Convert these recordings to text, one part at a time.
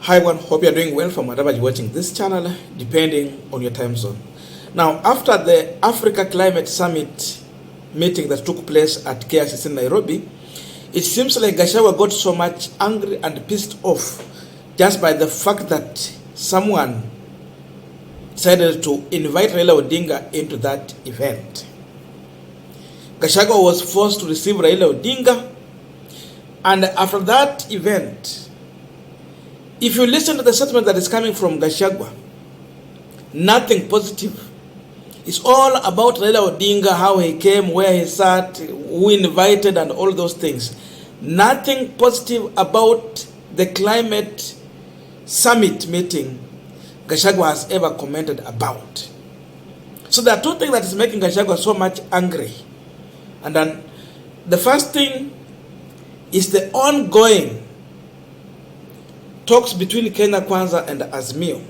Hi everyone, hope you are doing well from wherever you're watching this channel, depending on your time zone. Now, after the Africa Climate Summit meeting that took place at Incase in Nairobi, it seems like Gachagwa got so much angry and pissed off just by the fact that someone decided to invite Raila Odinga into that event. Gachagwa was forced to receive Raila Odinga, and after that event, if you listen to the statement that is coming from Gachagwa, nothing positive. It's all about Raila Odinga, how he came, where he sat, who invited, and all those things. Nothing positive about the climate summit meeting Gachagwa has ever commented about. So there are two things that is making Gachagwa so much angry. And then the first thing is the ongoing talks between Kenya Kwanza and Azimio.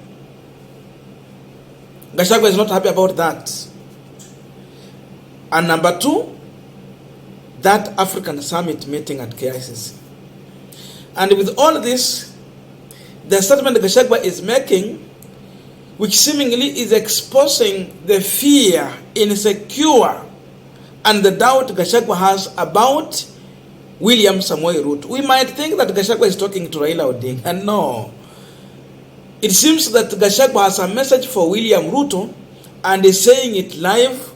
Gachagwa is not happy about that. And number two, that African Summit meeting at KICC. And with all this, the statement Gachagwa is making, which seemingly is exposing the fear, insecure, and the doubt Gachagwa has about William Samoei Ruto. We might think that Gachagwa is talking to Raila Odinga, and no. It seems that Gachagwa has a message for William Ruto and is saying it live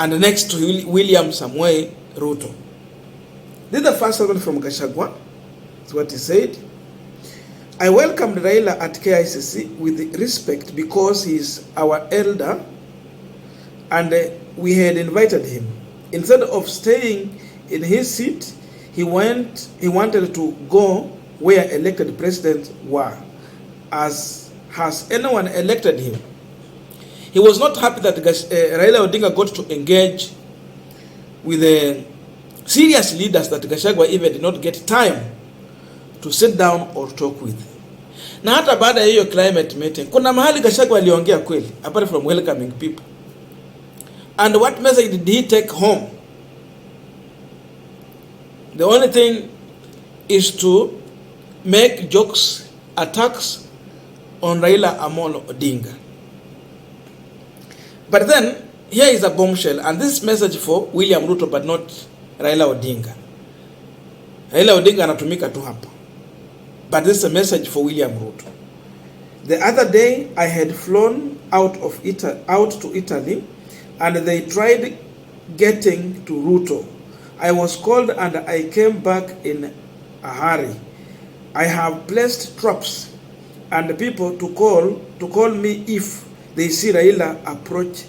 and next to William Samoei Ruto. This is the first statement from Gachagwa. That's what he said. I welcomed Raila at KICC with respect because he is our elder and we had invited him. Instead of staying in his seat, he wanted to go where elected presidents were. As has anyone elected him. He was not happy that Raila Odinga got to engage with the serious leaders that Gachagwa even did not get time to sit down or talk with. Na hata baada ya hiyo climate meeting, kuna mahali Gachagwa aliongea kweli, apart from welcoming people. And what message did he take home? The only thing is to make jokes, attacks on Raila Amolo Odinga. But then, here is a bombshell, and this message for William Ruto, but not Raila Odinga. Raila Odinga anatumika tu hapa. But this is a message for William Ruto. The other day, I had flown out to Italy, and they tried getting to Ruto. I was called and I came back in a hurry. I have placed traps and people to call me if they see Raila approach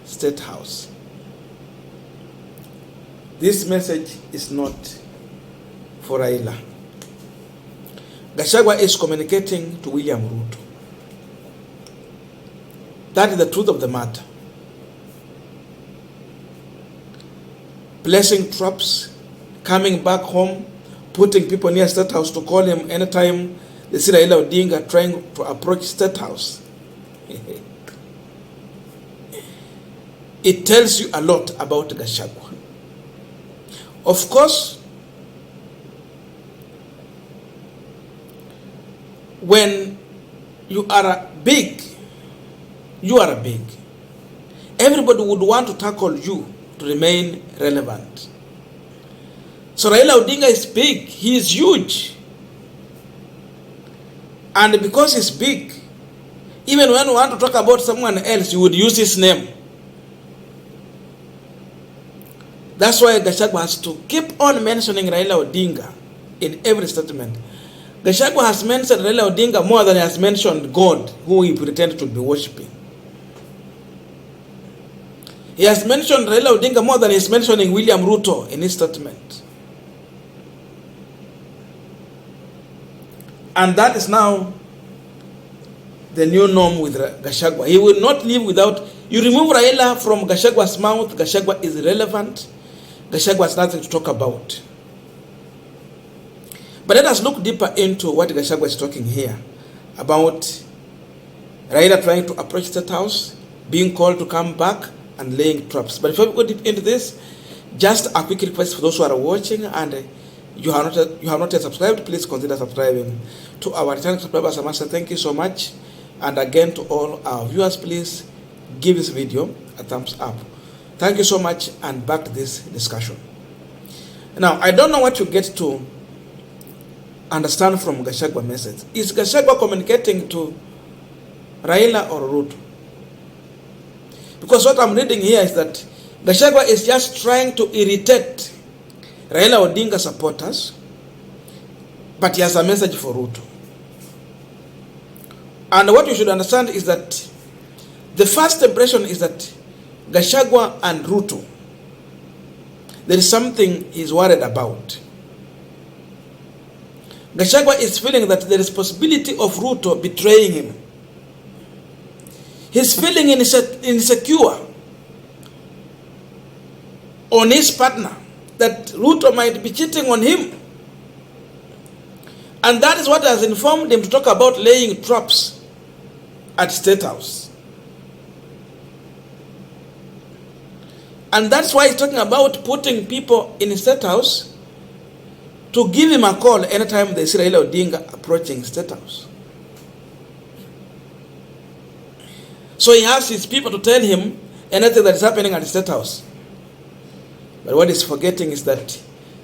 State House. This message is not for Raila. Gachagwa is communicating to William Ruto. That is the truth of the matter. Placing traps, coming back home, putting people near State House to call him anytime they see Raila Odinga trying to approach State House. It tells you a lot about Gachagwa. Of course, when you are big, everybody would want to tackle you to remain relevant. So Raila Odinga is big, he is huge. And because he's big, even when you want to talk about someone else, you would use his name. That's why Gachagwa has to keep on mentioning Raila Odinga in every statement. Gachagwa has mentioned Raila Odinga more than he has mentioned God, who he pretended to be worshipping. He has mentioned Raila Odinga more than he is mentioning William Ruto in his statement. And that is now the new norm with Gachagwa. He will not live without... You remove Raila from Gachagwa's mouth, Gachagwa is irrelevant. Gachagwa has nothing to talk about. But let us look deeper into what Gachagwa is talking here. About Raila trying to approach State House, being called to come back, and laying traps. But before we go deep into this, just a quick request for those who are watching and you have not yet subscribed, please consider subscribing. To our returning subscribers, I must say thank you so much. And again, to all our viewers, please give this video a thumbs up. Thank you so much, and back to this discussion. Now, I don't know what you get to understand from Gachagwa's message. Is Gachagwa communicating to Raila or Ruto? Because what I'm reading here is that Gachagwa is just trying to irritate Raila Odinga supporters, but he has a message for Ruto. And what you should understand is that the first impression is that Gachagwa and Ruto, there is something he's worried about. Gachagwa is feeling that there is possibility of Ruto betraying him. He's feeling insecure on his partner, that Ruto might be cheating on him. And that is what has informed him to talk about laying traps at State House. And that's why he's talking about putting people in State House to give him a call anytime they see Raila Odinga approaching State House. So he has his people to tell him anything that is happening at the State House. But what he's forgetting is that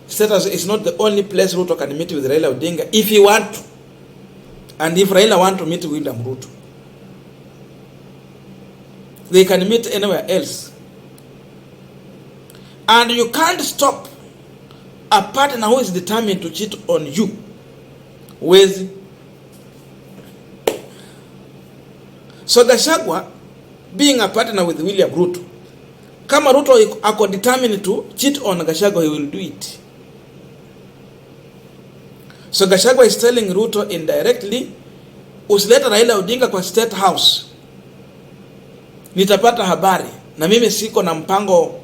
State House is not the only place Ruto can meet with Raila Odinga if he wants to. And if Raila wants to meet with William Ruto, they can meet anywhere else. And you can't stop a partner who is determined to cheat on you with. So Gachagwa, being a partner with William Ruto, kama Ruto ako determined to cheat on Gachagwa, he will do it. So Gachagwa is telling Ruto indirectly, usileta Raila Odinga kwa State House, nitapata habari, na mimi siko na mpango,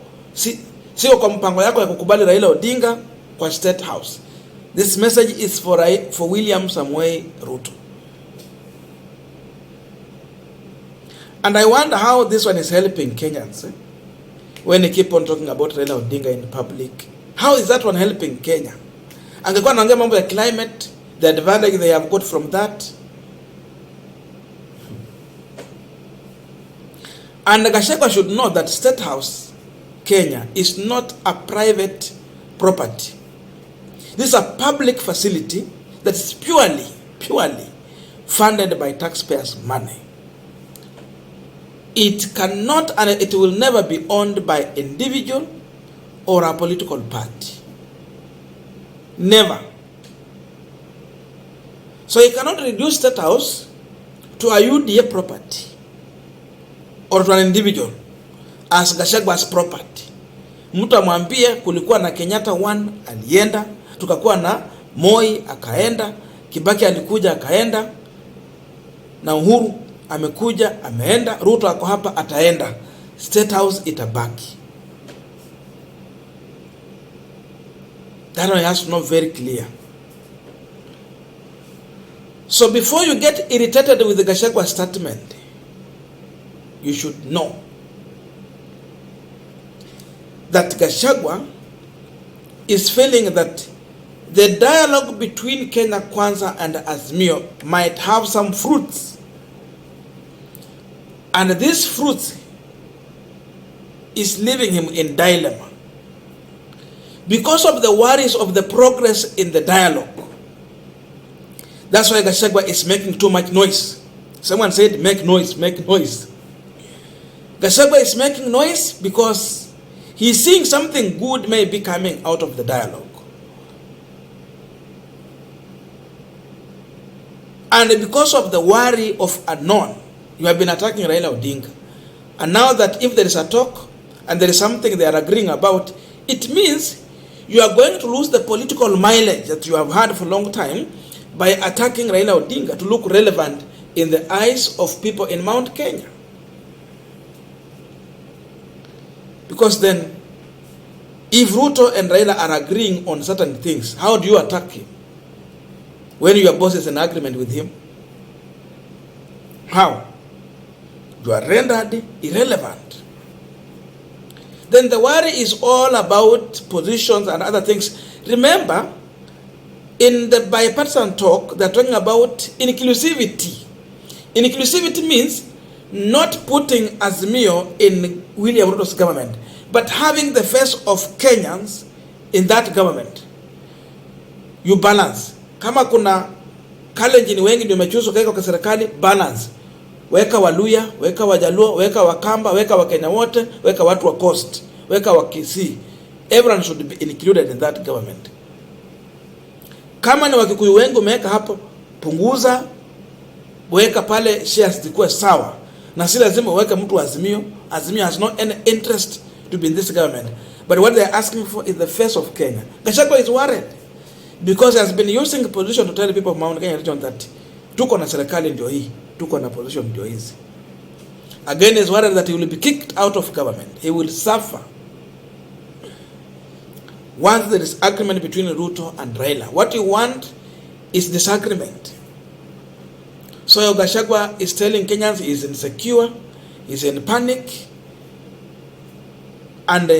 siko kwa mpango yako ya kukubali Raila Odinga kwa State House. This message is for William Samoei Ruto. And I wonder how this one is helping Kenyans, when they keep on talking about Raila Odinga in public. How is that one helping Kenya? Angekuwa anaongea mambo ya climate, the advantage they have got from that. And Gachagwa should know that State House, Kenya, is not a private property. This is a public facility that is purely funded by taxpayers' money. It cannot and it will never be owned by an individual or a political party. Never. So you cannot reduce State House to a UDA property or to an individual as Gachagwa's property. Mtu amwambie kulikuwa na Kenyatta 1 alienda, tukakuwa na Moi akaenda, Kibaki alikuja akaenda, na Uhuru amekuja ameenda, Ruto ako hapa ataenda, State House itabaki. That one has to know very clear. So before you get irritated with the Gachagwa statement, you should know that Gachagwa is feeling that the dialogue between Kenya Kwanza and Azimio might have some fruits. And this fruit is leaving him in dilemma because of the worries of the progress in the dialogue. That's why Gachagwa is making too much noise. Someone said, make noise, make noise. Gachagwa is making noise because he's seeing something good may be coming out of the dialogue. And because of the worry of unknown, you have been attacking Raila Odinga. And now that if there is a talk and there is something they are agreeing about, it means you are going to lose the political mileage that you have had for a long time by attacking Raila Odinga to look relevant in the eyes of people in Mount Kenya. Because then, if Ruto and Raila are agreeing on certain things, how do you attack him when your boss is in agreement with him? How? You are rendered irrelevant. Then the worry is all about positions and other things. Remember, In the bipartisan talk, they're talking about inclusivity. Inclusivity means not putting Azimio in William Ruto's government, but having the face of Kenyans in that government. You balance. Kama kuna Kalenjin wengi ndio umechuso kaeka kwa serikali, balance. Weka Waluya, weka Wajaluo, weka Wakamba, weka Wakenya wote, weka watu wa Coast, weka wa Kisii. Everyone should be included in that government. Kama ni Wakikuyu wengi umeweka hapo, punguza, weka pale shares zikuwe sawa. Na si lazima uweke mtu wa Azimio. Azimio has no any interest to be in this government. But what they are asking for is the face of Kenya. Gachagwa is worried because he has been using the position to tell the people of Mount Kenya region that tuko na serikali ndio hii, tuko na position ndio hizi. Again, he is worried that he will be kicked out of government. He will suffer once there is agreement between Ruto and Raila. What you want is disagreement. So Gachagwa is telling Kenyans he is insecure, he is in panic, and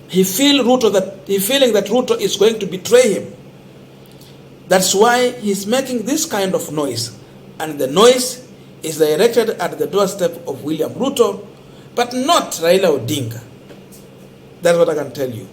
he feeling that Ruto is going to betray him. That's why he's making this kind of noise, and the noise is directed at the doorstep of William Ruto, but not Raila Odinga. That's what I can tell you.